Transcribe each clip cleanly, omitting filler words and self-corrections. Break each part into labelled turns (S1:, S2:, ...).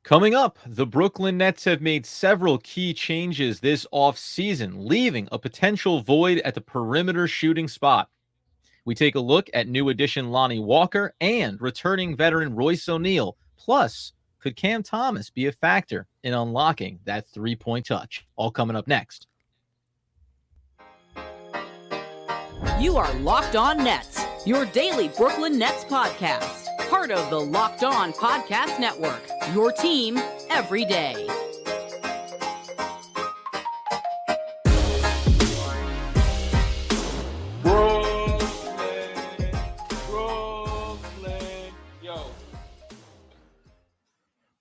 S1: Coming up, the Brooklyn Nets have made several key changes this offseason, leaving a potential void at the perimeter shooting spot. We take a look at new addition Lonnie Walker and returning veteran Royce O'Neale. Plus, could Cam Thomas be a factor in unlocking that three-point touch? All coming up next.
S2: You are Locked On Nets, your daily Brooklyn Nets podcast. Part of the Locked On Podcast Network, your team every day.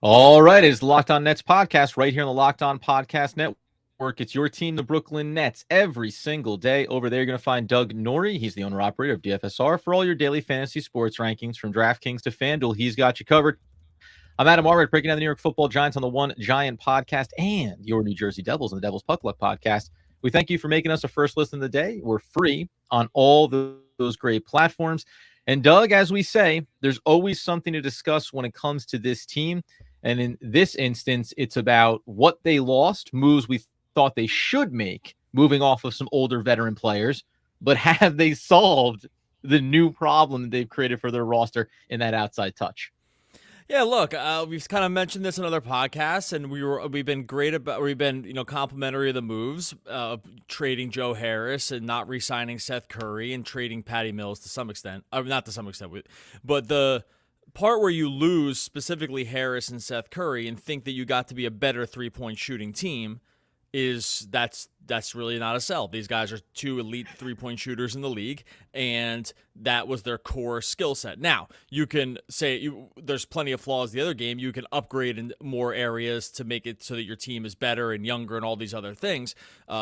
S1: All right, it's the Locked On Nets podcast right here on the Locked On Podcast Network. It's your team, the Brooklyn Nets, every single day. Over there, you're going to find Doug Norrie. He's the owner-operator of DFSR. For all your daily fantasy sports rankings from DraftKings to FanDuel, he's got you covered. I'm Adam Armour, breaking down the New York Football Giants on the One Giant podcast and your New Jersey Devils on the Devils Puck Luck podcast. We thank you for making us a first listen of the day. We're free on all those great platforms. And Doug, as we say, there's always something to discuss when it comes to this team. And in this instance, it's about what they lost, moves we thought they should make, moving off of some older veteran players, but have they solved the new problem that they've created for their roster in that outside touch?
S3: Yeah, look, we've kind of mentioned this in other podcasts, and we've been complimentary of the moves, trading Joe Harris and not re-signing Seth Curry and trading Patty Mills to some extent, not to some extent, but the part where you lose specifically Harris and Seth Curry and think that you got to be a better three-point shooting team that's really not a sell. These guys are two elite three-point shooters in the league, and that was their core skill set. Now, you can say there's plenty of flaws in the other game. You can upgrade in more areas to make it so that your team is better and younger and all these other things,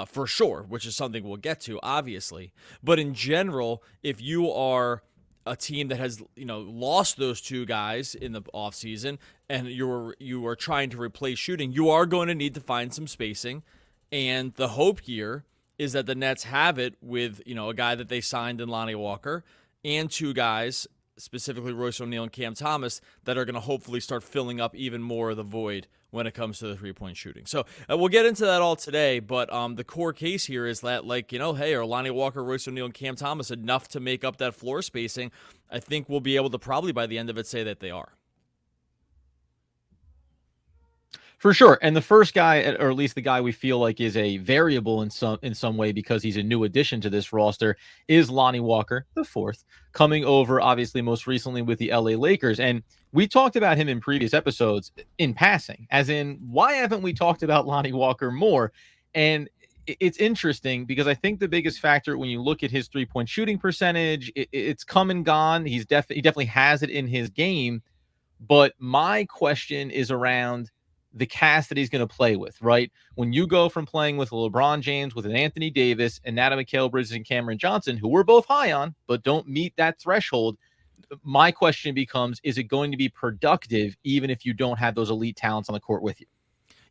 S3: for sure, which is something we'll get to, obviously. But in general, if you are a team that has lost those two guys in the offseason and you are trying to replace shooting, you are going to need to find some spacing. And the hope here is that the Nets have it with a guy that they signed in Lonnie Walker and two guys, specifically Royce O'Neale and Cam Thomas, that are going to hopefully start filling up even more of the void when it comes to the three-point shooting. So we'll get into that all today, but the core case here is that, hey, are Lonnie Walker, Royce O'Neale, and Cam Thomas enough to make up that floor spacing? I think we'll be able to probably by the end of it say that they are.
S1: For sure. And the first guy, or at least the guy we feel like is a variable in some way because he's a new addition to this roster, is Lonnie Walker, the fourth, coming over obviously most recently with the LA Lakers. And we talked about him in previous episodes in passing, as in, why haven't we talked about Lonnie Walker more? And it's interesting because I think the biggest factor when you look at his three-point shooting percentage, it's come and gone. He definitely has it in his game. But my question is around the cast that he's going to play with, right? When you go from playing with LeBron James, with an Anthony Davis, and now to Mikal Bridges and Cameron Johnson, who we're both high on, but don't meet that threshold, my question becomes, is it going to be productive even if you don't have those elite talents on the court with you?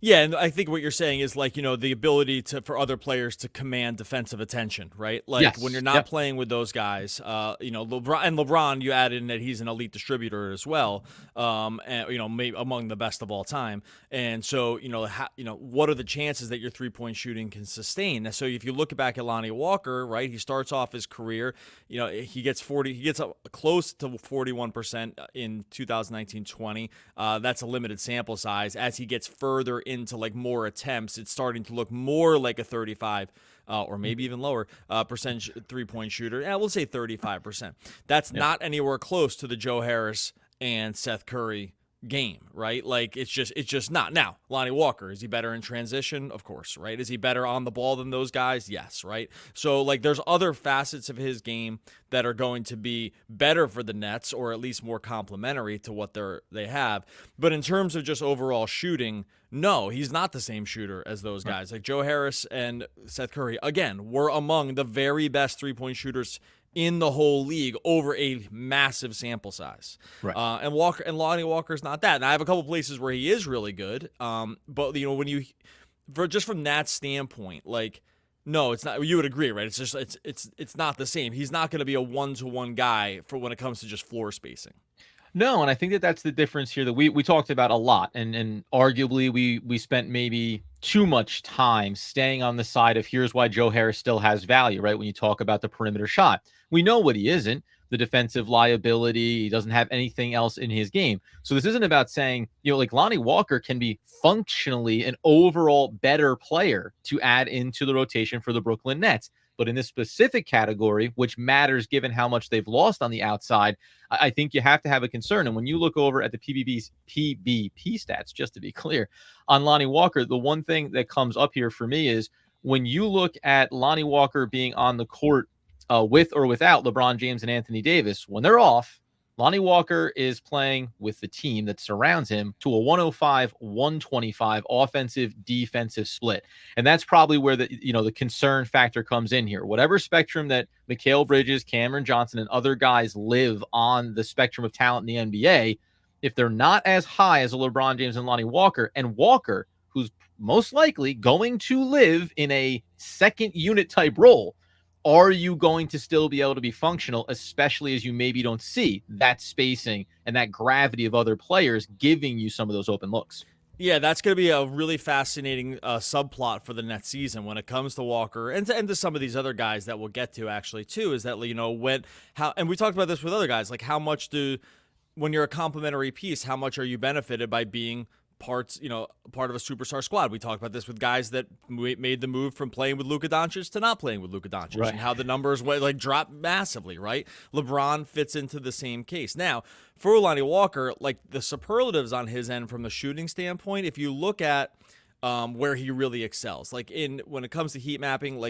S3: Yeah, and I think what you're saying is the ability for other players to command defensive attention, right?
S1: Yes.
S3: When you're not playing with those guys, LeBron, you add in that he's an elite distributor as well, and maybe among the best of all time. And so, what are the chances that your three-point shooting can sustain? So if you look back at Lonnie Walker, right, he starts off his career, he gets close to 41% in 2019-20. That's a limited sample size. As he gets further into more attempts, it's starting to look more like a 35 or maybe even lower percentage three-point shooter. Yeah, we'll say 35%. That's not anywhere close to the Joe Harris and Seth Curry game, right? It's just not. Now, Lonnie Walker, is he better in transition? Of course, right? Is he better on the ball than those guys? Yes, right? So, there's other facets of his game that are going to be better for the Nets, or at least more complementary to what they have. But in terms of just overall shooting, no, he's not the same shooter as those guys. Joe Harris and Seth Curry, again, were among the very best three-point shooters in the whole league over a massive sample size.
S1: Right.
S3: And Lonnie Walker's not that. And I have a couple places where he is really good. But when you, just from that standpoint, no, it's not. You would agree, right? It's just it's not the same. He's not going to be a one-to-one guy for when it comes to just floor spacing.
S1: No, and I think that that's the difference here that we talked about a lot, and arguably we spent maybe too much time staying on the side of here's why Joe Harris still has value, right? When you talk about the perimeter shot, we know what he isn't, the defensive liability. He doesn't have anything else in his game. So this isn't about saying, like Lonnie Walker can be functionally an overall better player to add into the rotation for the Brooklyn Nets. But in this specific category, which matters given how much they've lost on the outside, I think you have to have a concern. And when you look over at the PBP stats, just to be clear, on Lonnie Walker, the one thing that comes up here for me is when you look at Lonnie Walker being on the court with or without LeBron James and Anthony Davis, when they're off, Lonnie Walker is playing with the team that surrounds him to a 105-125 offensive defensive split. And that's probably where the concern factor comes in here. Whatever spectrum that Mikal Bridges, Cameron Johnson, and other guys live on the spectrum of talent in the NBA, if they're not as high as a LeBron James and Lonnie Walker, and Walker, who's most likely going to live in a second unit type role, are you going to still be able to be functional, especially as you maybe don't see that spacing and that gravity of other players giving you some of those open looks?
S3: Yeah, that's going to be a really fascinating subplot for the next season when it comes to Walker and to some of these other guys that we'll get to actually too. Is that and we talked about this with other guys, like how much when you're a complementary piece, how much are you benefited by being part of a superstar squad? We talked about this with guys that made the move from playing with Luka Doncic to not playing with Luka Doncic, right, and how the numbers dropped massively, right? LeBron fits into the same case. Now, for Lonnie Walker, the superlatives on his end from the shooting standpoint, if you look at where he really excels, when it comes to heat mapping,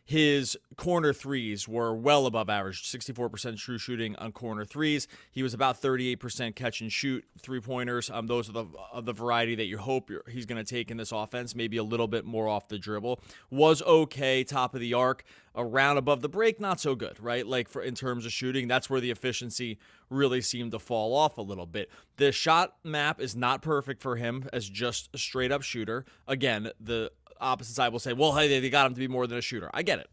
S3: his corner threes were well above average, 64% true shooting on corner threes. He was about 38% catch and shoot three-pointers. Those are of the variety that you hope he's going to take in this offense, maybe a little bit more off the dribble. Was okay, top of the arc, around above the break, not so good, right? In terms of shooting, that's where the efficiency really seemed to fall off a little bit. The shot map is not perfect for him as just a straight-up shooter. Again, the opposite side will say, well, hey, they got him to be more than a shooter. I get it.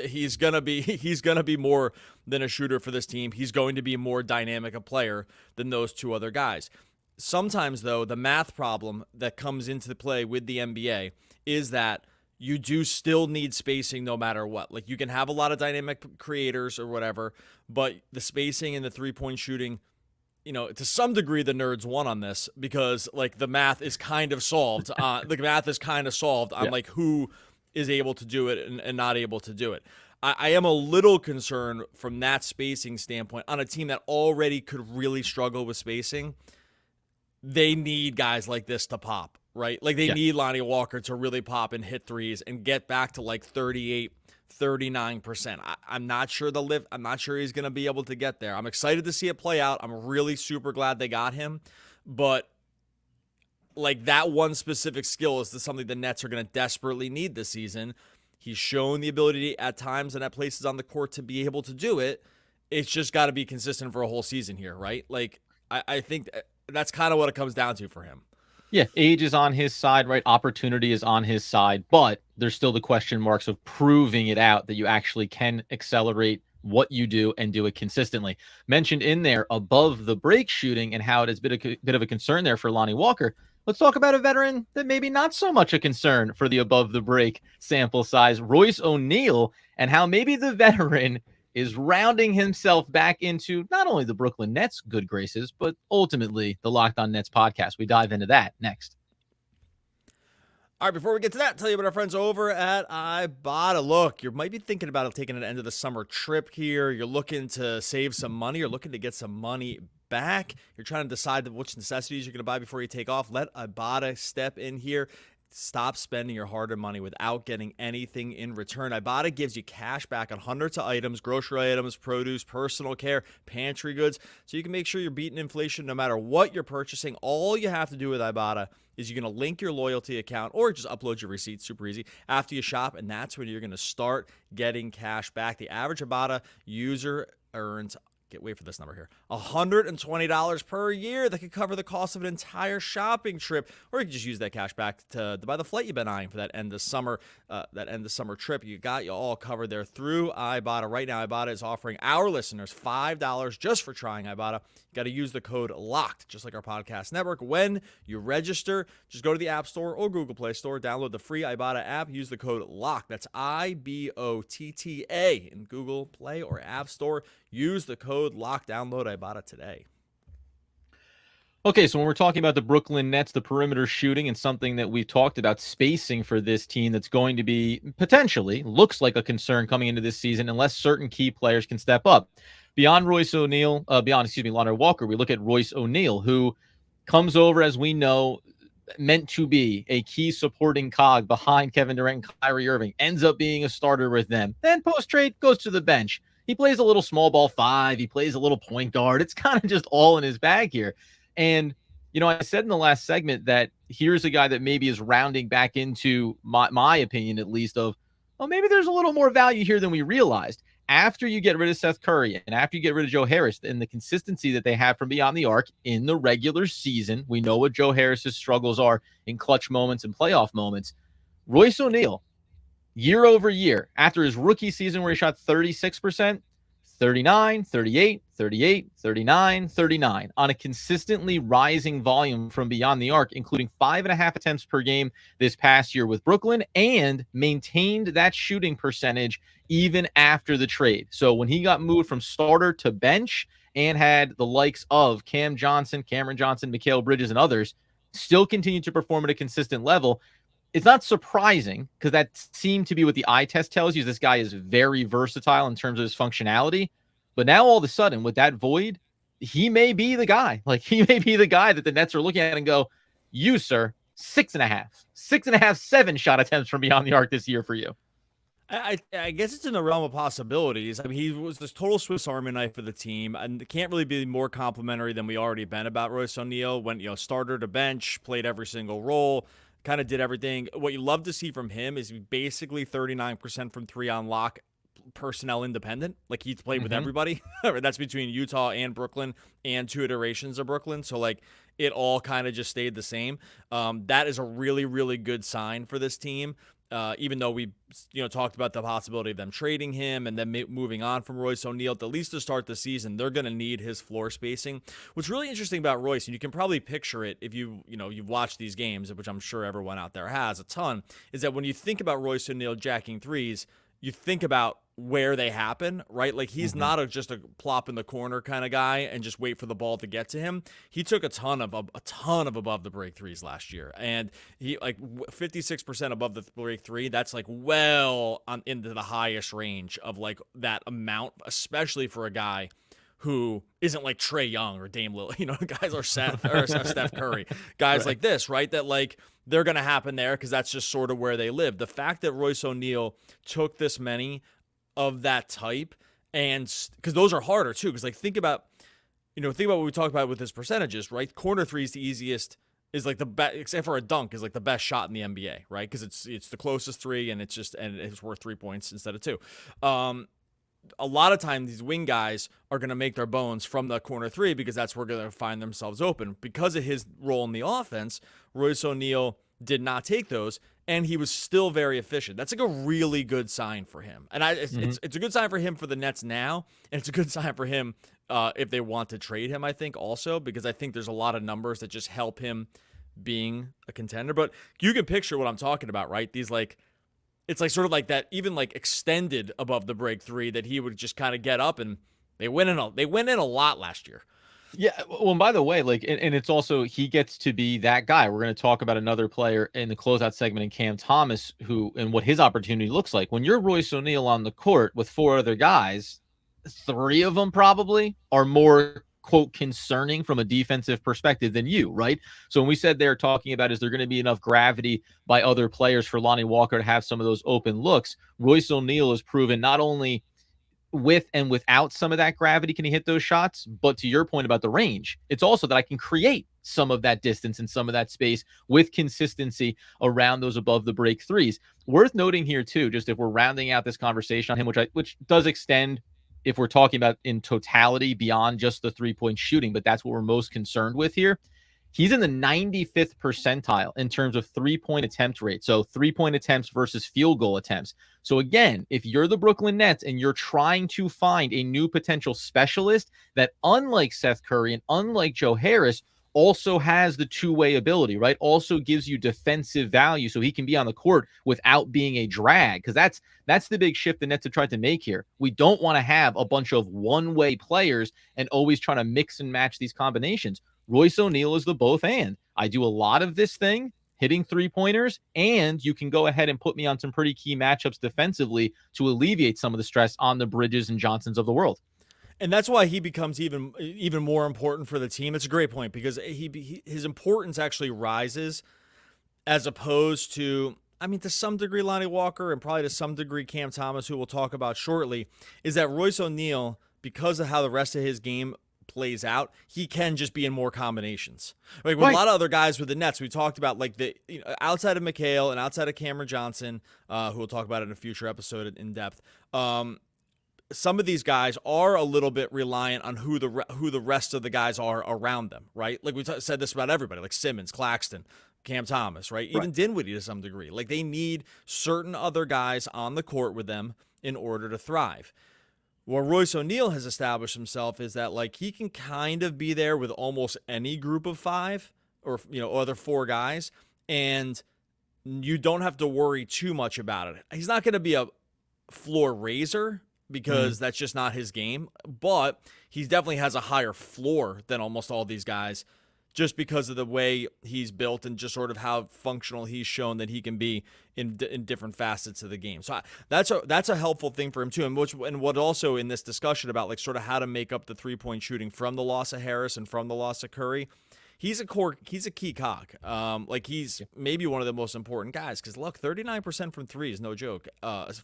S3: He's gonna be more than a shooter for this team. He's going to be more dynamic a player than those two other guys. Sometimes, though, the math problem that comes into play with the NBA is that you do still need spacing no matter what. You can have a lot of dynamic creators or whatever, but the spacing and the three-point shooting, to some degree, the nerds won on this because the math is kind of solved. On who is able to do it and not able to do it. I am a little concerned from that spacing standpoint on a team that already could really struggle with spacing. They need guys like this to pop, right? They need Lonnie Walker to really pop and hit threes and get back to 38, 39%. I'm not sure I'm not sure he's going to be able to get there. I'm excited to see it play out. I'm really super glad they got him. But that one specific skill is something the Nets are going to desperately need this season. He's shown the ability at times and at places on the court to be able to do it. It's just got to be consistent for a whole season here, right? I think that's kind of what it comes down to for him.
S1: Yeah, age is on his side, right? Opportunity is on his side, but there's still the question marks of proving it out that you actually can accelerate what you do and do it consistently. Mentioned in there above the break shooting and how it has been a bit of a concern there for Lonnie Walker. Let's talk about a veteran that maybe not so much a concern for the above the break sample size, Royce O'Neale, and how maybe the veteran is rounding himself back into not only the Brooklyn Nets' good graces, but ultimately the Locked On Nets podcast. We dive into that next.
S3: All right, before we get to that, tell you about our friends over at Ibotta. Look, you might be thinking about taking an end of the summer trip here. You're looking to save some money. You're looking to get some money back. You're trying to decide which necessities you're going to buy before you take off. Let Ibotta step in here. Stop spending your hard-earned money without getting anything in return. Ibotta gives you cash back on hundreds of items, grocery items, produce, personal care, pantry goods, so you can make sure you're beating inflation no matter what you're purchasing. All you have to do with Ibotta is you're going to link your loyalty account or just upload your receipt, super easy, after you shop, and that's when you're going to start getting cash back. The average Ibotta user earns wait for this number here, $120 per year that could cover the cost of an entire shopping trip, or you can just use that cash back to buy the flight you've been eyeing for that end of summer trip. You all covered there through Ibotta. Right now, Ibotta is offering our listeners $5 just for trying Ibotta. You got to use the code LOCKED, just like our podcast network. When you register, just go to the App Store or Google Play Store, download the free Ibotta app, use the code LOCKED. That's IBOTTA in Google Play or App Store. Use the code LOCKED. Download Ibotta today.
S1: Okay, so when we're talking about the Brooklyn Nets, the perimeter shooting, and something that we've talked about, spacing for this team that's going to be potentially, looks like a concern coming into this season unless certain key players can step up. Beyond Lonnie Walker, we look at Royce O'Neale, who comes over, as we know, meant to be a key supporting cog behind Kevin Durant and Kyrie Irving, ends up being a starter with them. Then post-trade goes to the bench. He plays a little small ball five. He plays a little point guard. It's kind of just all in his bag here. And, I said in the last segment that here's a guy that maybe is rounding back into my opinion, at least, of, well, maybe there's a little more value here than we realized. After you get rid of Seth Curry and after you get rid of Joe Harris and the consistency that they have from beyond the arc in the regular season, we know what Joe Harris's struggles are in clutch moments and playoff moments. Royce O'Neale, year over year, after his rookie season where he shot 36%, 39, 38, 38, 39, 39 on a consistently rising volume from beyond the arc, including 5.5 attempts per game this past year with Brooklyn, and maintained that shooting percentage even after the trade. So when he got moved from starter to bench and had the likes of Cameron Johnson, Mikal Bridges, and others still continued to perform at a consistent level, it's not surprising because that seemed to be what the eye test tells you. This guy is very versatile in terms of his functionality. But now all of a sudden with that void, he may be the guy. Like, he may be the guy that the Nets are looking at and go, you, sir, 6.5, 7 shot attempts from beyond the arc this year for you.
S3: I guess it's in the realm of possibilities. I mean, he was this total Swiss Army knife for the team, and it can't really be more complimentary than we already been about Royce O'Neale. Went, starter to bench, played every single role, kind of did everything. What you love to see from him is basically 39% from three on lock, personnel independent. Like, he's played with everybody. That's between Utah and Brooklyn and 2 iterations of Brooklyn. So, like, it all kind of just stayed the same. That is a really, really good sign for this team. Even though we, talked about the possibility of them trading him and then moving on from Royce O'Neale, at least to start the season, they're going to need his floor spacing. What's really interesting about Royce, and you can probably picture it if you've watched these games, which I'm sure everyone out there has a ton, is that when you think about Royce O'Neale jacking threes, you think about where they happen, right? Like, he's not just a plop in the corner kind of guy and just wait for the ball to get to him. He took a ton of above the break threes last year, and he 56% above the break three. That's like well into the highest range of like that amount, especially for a guy who isn't like Trae Young or Dame Lillard, guys are Steph Curry, guys right. Like this, right? That like they're going to happen there because that's just sort of where they live. The fact that Royce O'Neale took this many of that type, and because those are harder too, because like think about what we talked about with his percentages, right? Corner three is the easiest, is like the best, except for a dunk, is like the best shot in the NBA, right? Because it's the closest three, and it's worth 3 points instead of 2. A lot of times these wing guys are going to make their bones from the corner three because that's where they're going to find themselves open. Because of his role in the offense, Royce O'Neale did not take those, and he was still very efficient. That's like a really good sign for him. And it's a good sign for him for the Nets now, and it's a good sign for him if they want to trade him, I think, also, because I think there's a lot of numbers that just help him being a contender. But you can picture what I'm talking about, right? These like, it's like sort of like that, even like extended above the break three that he would just kind of get up, and they went in a lot last year.
S1: Yeah. Well, and by the way, and it's also, he gets to be that guy. We're going to talk about another player in the closeout segment in Cam Thomas, and what his opportunity looks like. When you're Royce O'Neale on the court with 4 other guys, 3 of them probably are more, quote, concerning from a defensive perspective than you, right? So when we said they're talking about, is there going to be enough gravity by other players for Lonnie Walker to have some of those open looks? Royce O'Neale has proven not only with and without some of that gravity can he hit those shots, but to your point about the range, it's also that I can create some of that distance and some of that space with consistency around those above the break threes. Worth noting here too, just if we're rounding out this conversation on him, which does extend if we're talking about in totality beyond just the 3-point shooting, but that's what we're most concerned with here. He's in the 95th percentile in terms of 3-point attempt rate. So 3-point attempts versus field goal attempts. So again, if you're the Brooklyn Nets and you're trying to find a new potential specialist that, unlike Seth Curry and unlike Joe Harris, also has the two-way ability, right? Also gives you defensive value so he can be on the court without being a drag. Because that's the big shift the Nets have tried to make here. We don't want to have a bunch of one-way players and always trying to mix and match these combinations. Royce O'Neale is the both and. I do a lot of this thing, hitting three-pointers, and you can go ahead and put me on some pretty key matchups defensively to alleviate some of the stress on the Bridges and Johnsons of the world.
S3: And that's why he becomes even more important for the team. It's a great point because his importance actually rises as opposed to, I mean, to some degree, Lonnie Walker and probably to some degree Cam Thomas, who we'll talk about shortly, is that Royce O'Neale, because of how the rest of his game plays out, he can just be in more combinations. Like with a lot of other guys with the Nets, we talked about like outside of McHale and outside of Cameron Johnson, who we'll talk about in a future episode in depth. Some of these guys are a little bit reliant on who the rest of the guys are around them, right? Like we said this about everybody, like Simmons, Claxton, Cam Thomas, right? Even Dinwiddie to some degree. Like they need certain other guys on the court with them in order to thrive. Where Royce O'Neale has established himself is that like he can kind of be there with almost any group of five or other four guys, and you don't have to worry too much about it. He's not going to be a floor raiser because that's just not his game, but he definitely has a higher floor than almost all these guys just because of the way he's built and just sort of how functional he's shown that he can be in different facets of the game. So that's a helpful thing for him too. And what also in this discussion about like sort of how to make up the 3-point shooting from the loss of Harris and from the loss of Curry, he's a key cog. Like he's maybe one of the most important guys because look, 39% from three is no joke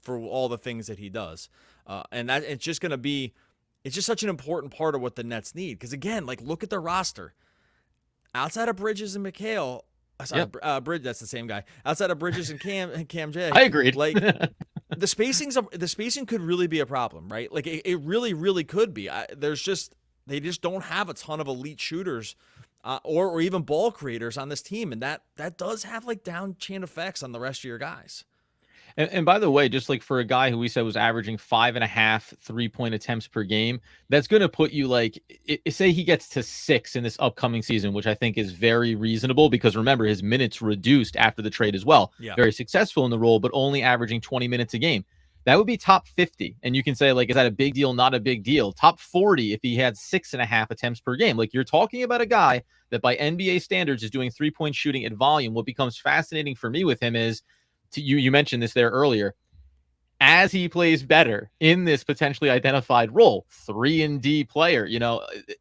S3: for all the things that he does. And that it's just such an important part of what the Nets need. Because again, like look at the roster. Outside of Bridges and McHale, Bridge, that's the same guy. Outside of Bridges and Cam J,
S1: I agreed.
S3: Like the spacing could really be a problem, right? Like it really, really could be. They just don't have a ton of elite shooters or even ball creators on this team, and that does have like down chain effects on the rest of your guys.
S1: And by the way, just like for a guy who we said was averaging 5.5 3-point attempts per game, that's going to put you like, say he gets to 6 in this upcoming season, which I think is very reasonable because remember, his minutes reduced after the trade as well. Yeah. Very successful in the role, but only averaging 20 minutes a game. That would be top 50. And you can say, like, is that a big deal? Not a big deal. Top 40 if he had 6.5 attempts per game. Like, you're talking about a guy that by NBA standards is doing 3-point shooting at volume. What becomes fascinating for me with him is, you mentioned this there earlier, as he plays better in this potentially identified role, 3-and-D player,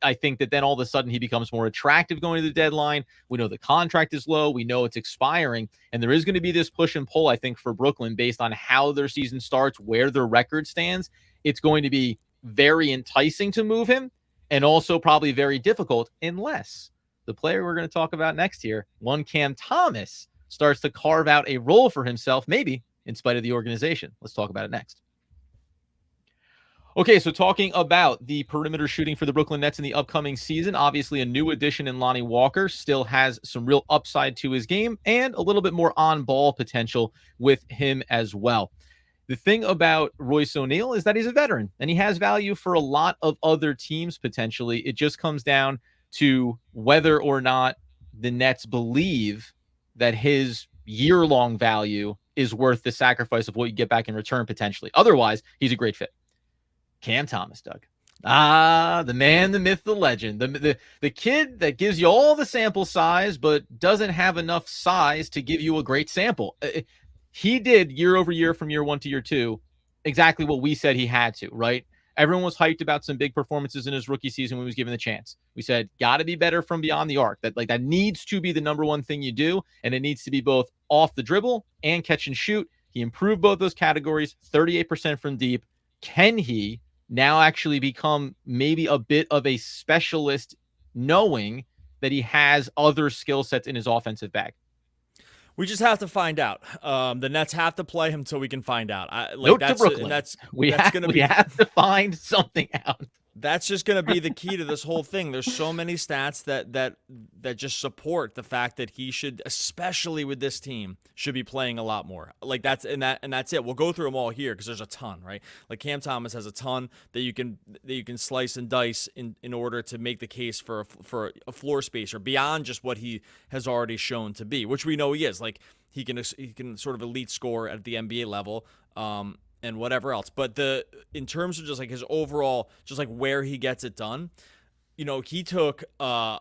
S1: I think that then all of a sudden he becomes more attractive going to the deadline. We know the contract is low. We know it's expiring. And there is going to be this push and pull, I think, for Brooklyn based on how their season starts, where their record stands. It's going to be very enticing to move him and also probably very difficult unless the player we're going to talk about next here, one Cam Thomas, starts to carve out a role for himself, maybe in spite of the organization. Let's talk about it next. Okay, so talking about the perimeter shooting for the Brooklyn Nets in the upcoming season, obviously a new addition in Lonnie Walker still has some real upside to his game and a little bit more on-ball potential with him as well. The thing about Royce O'Neale is that he's a veteran and he has value for a lot of other teams potentially. It just comes down to whether or not the Nets believe that his year-long value is worth the sacrifice of what you get back in return potentially. Otherwise, he's a great fit. Cam Thomas, Doug. The man, the myth, the legend. The kid that gives you all the sample size but doesn't have enough size to give you a great sample. He did year over year from year one to year two exactly what we said he had to, right? Everyone was hyped about some big performances in his rookie season when he was given the chance. We said, got to be better from beyond the arc. That needs to be the number one thing you do, and it needs to be both off the dribble and catch and shoot. He improved both those categories, 38% from deep. Can he now actually become maybe a bit of a specialist, knowing that he has other skill sets in his offensive bag?
S3: We just have to find out. The Nets have to play him until we can find out.
S1: Note to Brooklyn.
S3: That's
S1: we
S3: gonna be
S1: have to find something out.
S3: That's just going to be the key to this whole thing. There's so many stats that just support the fact that he should, especially with this team, should be playing a lot more. Like that's it. We'll go through them all here because there's a ton, right? Like Cam Thomas has a ton that you can slice and dice in order to make the case for a floor spacer beyond just what he has already shown to be, which we know he is. Like he can sort of elite score at the NBA level. And whatever else. But in terms of just like his overall, just like where he gets it done, he took a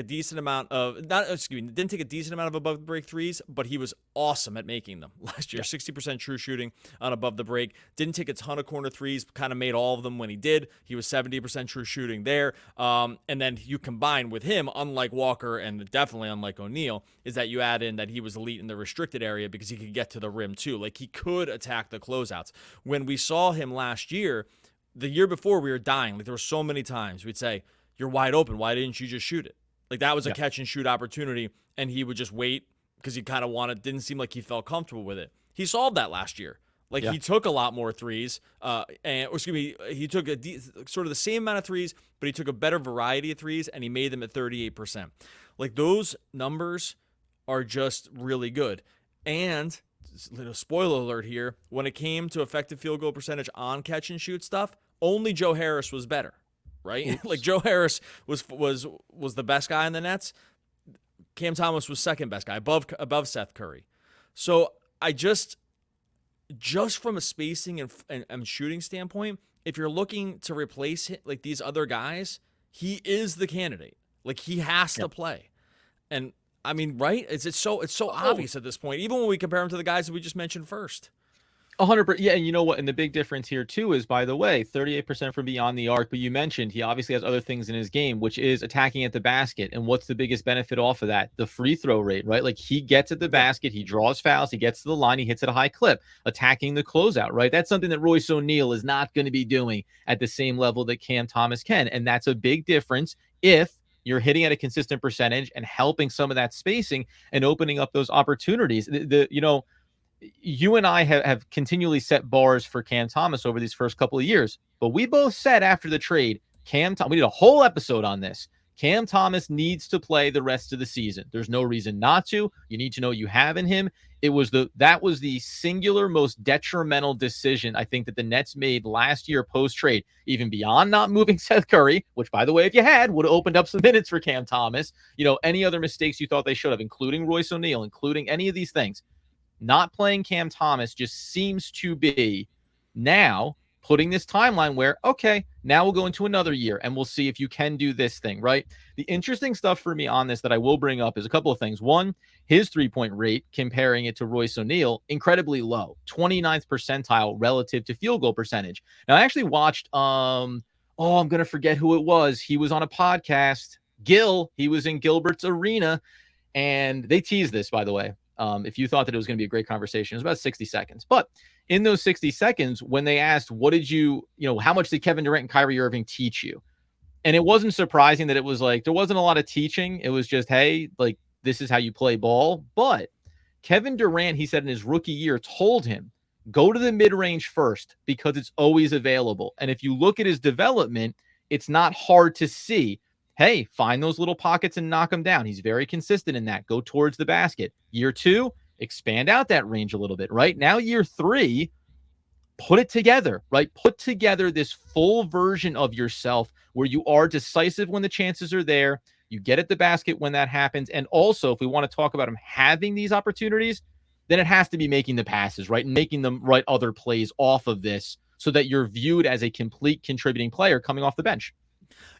S3: decent amount of didn't take a decent amount of above the break threes, but he was awesome at making them last year. 60% true shooting on above the break. Didn't take a ton of corner threes, kind of made all of them when he did. He was 70% true shooting there. And then you combine with him, unlike Walker and definitely unlike O'Neale, is that you add in that he was elite in the restricted area because he could get to the rim too. Like he could attack the closeouts. When we saw him last year, the year before, we were dying. Like there were so many times we'd say, "You're wide open. Why didn't you just shoot it?" Like that was a catch and shoot opportunity, and he would just wait because he kind of didn't seem like he felt comfortable with it. He solved that last year. Like he took a lot more threes, he took sort of the same amount of threes, but he took a better variety of threes, and he made them at 38%. Like those numbers are just really good. And little spoiler alert here, when it came to effective field goal percentage on catch and shoot stuff, only Joe Harris was better. Right? Like Joe Harris was the best guy in the Nets. Cam Thomas was second best guy, above Seth Curry. So I just from a spacing and shooting standpoint, if you're looking to replace like these other guys, he is the candidate. Like he has to play. And I mean, right? It's so obvious at this point, even when we compare him to the guys that we just mentioned first.
S1: 100%. Yeah, and you know what? And the big difference here too is, by the way, 38% from beyond the arc. But you mentioned he obviously has other things in his game, which is attacking at the basket. And what's the biggest benefit off of that? The free throw rate, right? Like he gets at the basket, he draws fouls, he gets to the line, he hits at a high clip, attacking the closeout, right? That's something that Royce O'Neale is not going to be doing at the same level that Cam Thomas can. And that's a big difference if you're hitting at a consistent percentage and helping some of that spacing and opening up those opportunities. You and I have continually set bars for Cam Thomas over these first couple of years, but we both said after the trade, we did a whole episode on this. Cam Thomas needs to play the rest of the season. There's no reason not to. You need to know you have in him. That was the singular most detrimental decision I think that the Nets made last year post-trade, even beyond not moving Seth Curry, which, by the way, if you had, would have opened up some minutes for Cam Thomas. Any other mistakes you thought they should have, including Royce O'Neale, including any of these things. Not playing Cam Thomas just seems to be now putting this timeline where, okay, now we'll go into another year and we'll see if you can do this thing, right? The interesting stuff for me on this that I will bring up is a couple of things. One, his three-point rate, comparing it to Royce O'Neale, incredibly low, 29th percentile relative to field goal percentage. Now, I actually watched, I'm going to forget who it was. He was on a podcast, Gil. He was in Gilbert's Arena, and they teased this, by the way. If you thought that it was going to be a great conversation, it was about 60 seconds. But in those 60 seconds, when they asked, how much did Kevin Durant and Kyrie Irving teach you? And it wasn't surprising that it was like, there wasn't a lot of teaching. It was just, hey, like, this is how you play ball. But Kevin Durant, he said in his rookie year, told him, go to the mid-range first because it's always available. And if you look at his development, it's not hard to see. Hey, find those little pockets and knock them down. He's very consistent in that. Go towards the basket. Year 2, expand out that range a little bit, right? Now, year 3, put it together, right? Put together this full version of yourself where you are decisive when the chances are there. You get at the basket when that happens. And also, if we want to talk about him having these opportunities, then it has to be making the passes, right? And making them right other plays off of this so that you're viewed as a complete contributing player coming off the bench.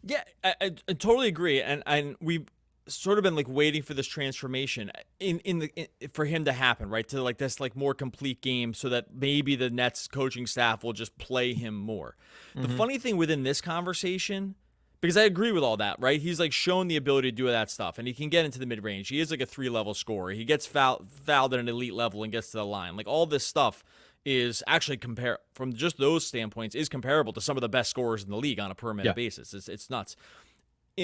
S3: Yeah, I totally agree, and we've sort of been like waiting for this transformation for him to happen, right? To like this like more complete game, so that maybe the Nets coaching staff will just play him more. Mm-hmm. The funny thing within this conversation, because I agree with all that, right? He's like shown the ability to do that stuff, and he can get into the mid range. He is like a 3-level scorer. He gets fouled at an elite level and gets to the line. Like all this stuff is actually from just those standpoints is comparable to some of the best scorers in the league on a per minute basis. It's nuts.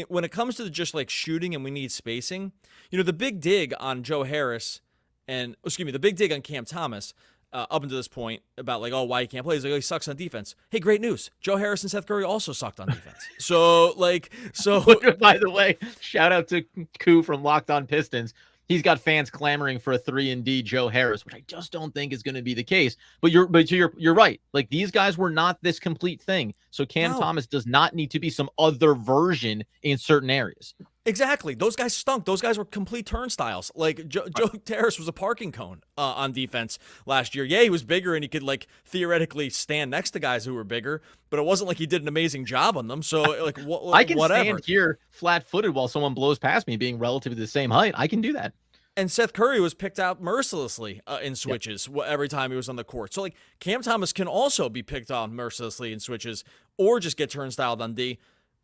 S3: When it comes to just like shooting and we need spacing, the big dig on Joe Harris And excuse me, the big dig on Cam Thomas up until this point about like, oh, why he can't play. He's like, oh, he sucks on defense. Hey, great news. Joe Harris and Seth Curry also sucked on defense. So
S1: By the way, shout out to Koo from Locked On Pistons. He's got fans clamoring for a 3-and-D Joe Harris, which I just don't think is going to be the case. But you're right. Like, these guys were not this complete thing. So Cam Thomas does not need to be some other version in certain areas.
S3: Exactly. Those guys stunk. Those guys were complete turnstiles. Like Joe Harris was a parking cone on defense last year. Yeah, he was bigger and he could like theoretically stand next to guys who were bigger, but it wasn't like he did an amazing job on them. So like,
S1: I can
S3: whatever.
S1: stand here flat-footed while someone blows past me, being relatively the same height. I can do that.
S3: And Seth Curry was picked out mercilessly in switches every time he was on the court. So like Cam Thomas can also be picked on mercilessly in switches or just get turnstiled on D.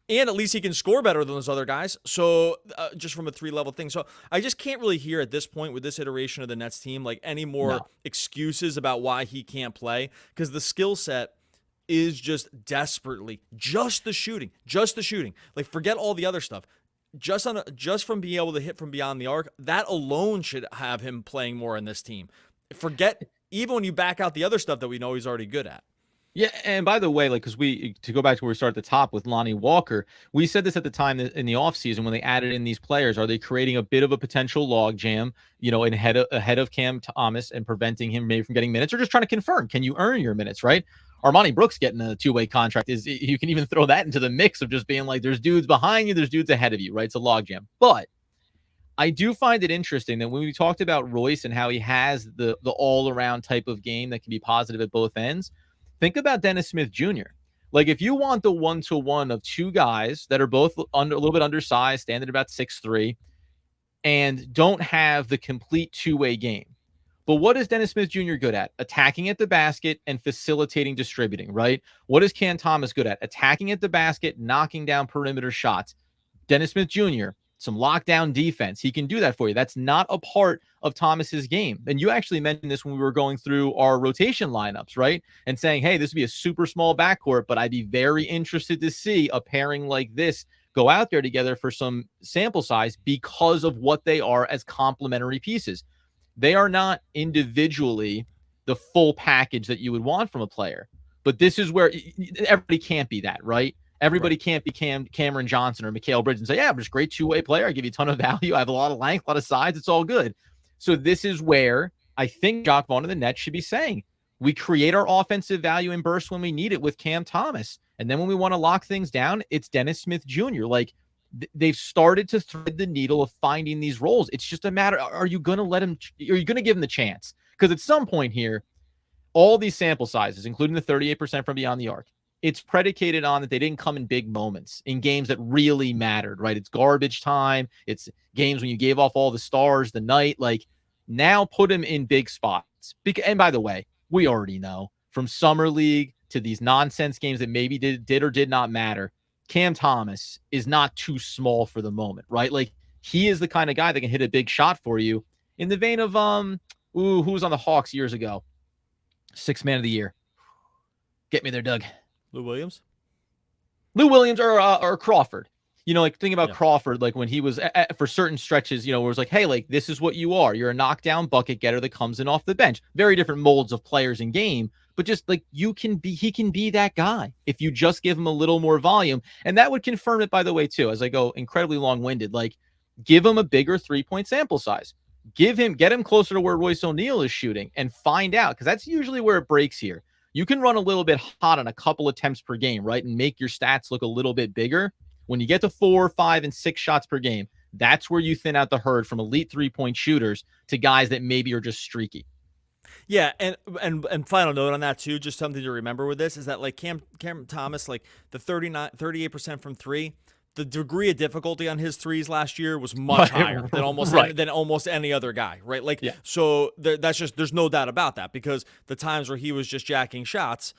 S3: And at least he can score better than those other guys. So just from a 3-level thing. So I just can't really hear at this point with this iteration of the Nets team, like any more excuses about why he can't play, because the skill set is just desperately just the shooting. Like forget all the other stuff. Just from being able to hit from beyond the arc, that alone should have him playing more in this team. Forget even when you back out the other stuff that we know he's already good at.
S1: Yeah, and by the way, like, because to go back to where we started at the top with Lonnie Walker, we said this at the time in the offseason when they added in these players. Are they creating a bit of a potential log jam, ahead of Cam Thomas and preventing him maybe from getting minutes, or just trying to confirm, can you earn your minutes, right? Armani Brooks getting a 2-way contract you can even throw that into the mix of just being like, there's dudes behind you, there's dudes ahead of you, right? It's a log jam. But I do find it interesting that when we talked about Royce and how he has the all-around type of game that can be positive at both ends, think about Dennis Smith Jr. Like, if you want the one-to-one of two guys that are both a little bit undersized, standing at about 6'3", and don't have the complete two-way game. But what is Dennis Smith Jr. good at? Attacking at the basket and facilitating distributing, right? What is Cam Thomas good at? Attacking at the basket, knocking down perimeter shots. Dennis Smith Jr., some lockdown defense. He can do that for you. That's not a part of Thomas's game. And you actually mentioned this when we were going through our rotation lineups, right? And saying, hey, this would be a super small backcourt, but I'd be very interested to see a pairing like this go out there together for some sample size because of what they are as complementary pieces. They are not individually the full package that you would want from a player. But this is where everybody can't be that, right? Everybody can't be Cameron Johnson or Mikal Bridges and say, yeah, I'm just a great two-way player. I give you a ton of value. I have a lot of length, a lot of size. It's all good. So this is where I think Jacque Vaughn and the Nets should be saying, we create our offensive value and burst when we need it with Cam Thomas. And then when we want to lock things down, it's Dennis Smith Jr. Like, they've started to thread the needle of finding these roles. It's just a matter, are you going to let him, are you going to give him the chance? Because at some point here, all these sample sizes, including the 38% from beyond the arc, it's predicated on that they didn't come in big moments, in games that really mattered, right? It's garbage time. It's games when you gave off all the stars the night. Like, now put him in big spots. And by the way, we already know from Summer League to these nonsense games that maybe did or did not matter, Cam Thomas is not too small for the moment, right? Like, he is the kind of guy that can hit a big shot for you in the vein of, who was on the Hawks years ago? Sixth man of the year. Get me there, Doug.
S3: Lou Williams
S1: or Crawford. Like, think about Crawford, like when he was for certain stretches, where it was like, hey, like, this is what you are. You're a knockdown bucket getter that comes in off the bench. Very different molds of players in game, but just like he can be that guy if you just give him a little more volume. And that would confirm it, by the way, too, as I go incredibly long-winded, like, give him a bigger 3-point sample size. Get him closer to where Royce O'Neale is shooting and find out, because that's usually where it breaks here. You can run a little bit hot on a couple attempts per game, right? And make your stats look a little bit bigger. When you get to 4, 5, and 6 shots per game, that's where you thin out the herd from elite 3-point shooters to guys that maybe are just streaky.
S3: Yeah, and final note on that too, just something to remember with this is that, like, Cam Thomas, like the 38% from 3, the degree of difficulty on his threes last year was much higher than almost any other guy, right? Like, so that's just, there's no doubt about that, because the times where he was just jacking shots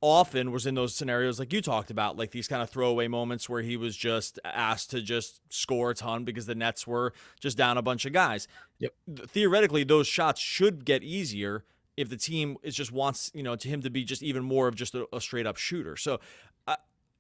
S3: often was in those scenarios like you talked about, like these kind of throwaway moments where he was just asked to just score a ton because the Nets were just down a bunch of guys.
S1: Yep.
S3: Theoretically, those shots should get easier if the team is just wants, to him to be just even more of just a straight up shooter. So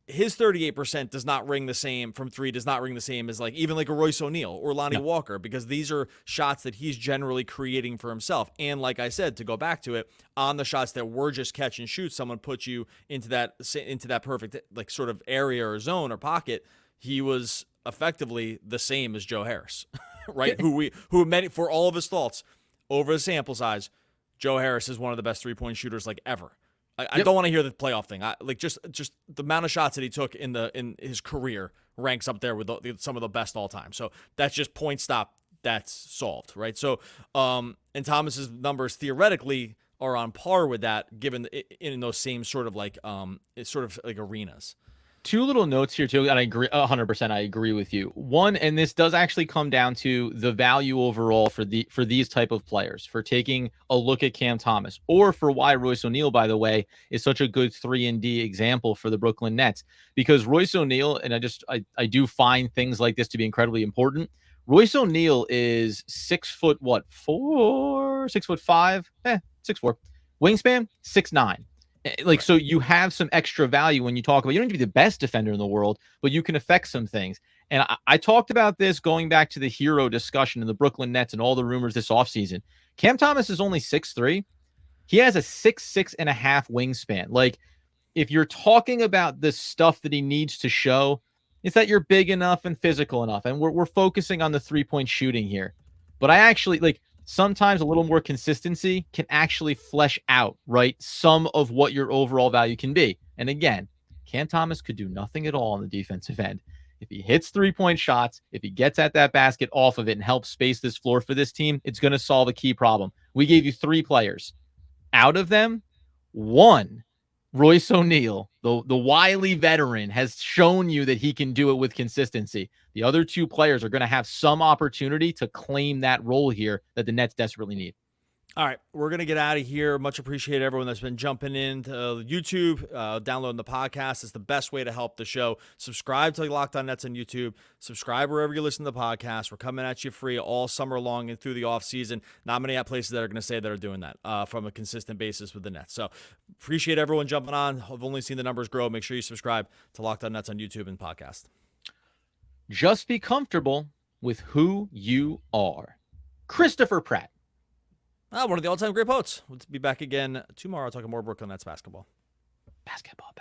S3: his 38% does not ring the same from three, does not ring the same as like even like a Royce O'Neale or Lonnie Walker, because these are shots that he's generally creating for himself. And like I said, to go back to it, on the shots that were just catch and shoot, someone put you into that perfect like sort of area or zone or pocket, he was effectively the same as Joe Harris, right? who meant for all of his thoughts over the sample size, Joe Harris is one of the best 3-point shooters like ever. I don't want to hear the playoff thing. Just the amount of shots that he took in his career ranks up there with some of the best all time. So that's just point stop. That's solved, right? So, and Thomas's numbers theoretically are on par with that, given in those same sort of like arenas.
S1: Two little notes here too, and I agree 100%. I agree with you. One, and this does actually come down to the value overall for these type of players, for taking a look at Cam Thomas, or for why Royce O'Neale, by the way, is such a good 3-and-D example for the Brooklyn Nets, because Royce O'Neale, and I do find things like this to be incredibly important. Royce O'Neale is 6'4", 6'5", 6'4", wingspan 6'9". Like, so you have some extra value when you talk about, you don't need to be the best defender in the world, but you can affect some things. And I talked about this going back to the hero discussion in the Brooklyn Nets and all the rumors this offseason. Cam Thomas is only 6'3". He has a 6'6" and a half wingspan. Like, if you're talking about the stuff that he needs to show, it's that you're big enough and physical enough. And we're focusing on the 3-point shooting here. But I actually, like, sometimes a little more consistency can actually flesh out, right, some of what your overall value can be. And again, Cam Thomas could do nothing at all on the defensive end. If he hits 3-point shots, if he gets at that basket off of it and helps space this floor for this team, it's going to solve a key problem. We gave you 3 players. Out of them, one, Royce O'Neale, the wily veteran, has shown you that he can do it with consistency. The other 2 players are going to have some opportunity to claim that role here that the Nets desperately need.
S3: All right, we're going to get out of here. Much appreciate everyone that's been jumping into YouTube, downloading the podcast. It's the best way to help the show. Subscribe to Locked On Nets on YouTube. Subscribe wherever you listen to the podcast. We're coming at you free all summer long and through the offseason. Not many places that are going to say that are doing that from a consistent basis with the Nets. So appreciate everyone jumping on. I've only seen the numbers grow. Make sure you subscribe to Locked On Nets on YouTube and podcast.
S1: Just be comfortable with who you are. Christopher Pratt.
S3: One of the all-time great poets. We'll be back again tomorrow talking more Brooklyn Nets basketball.
S1: Basketball.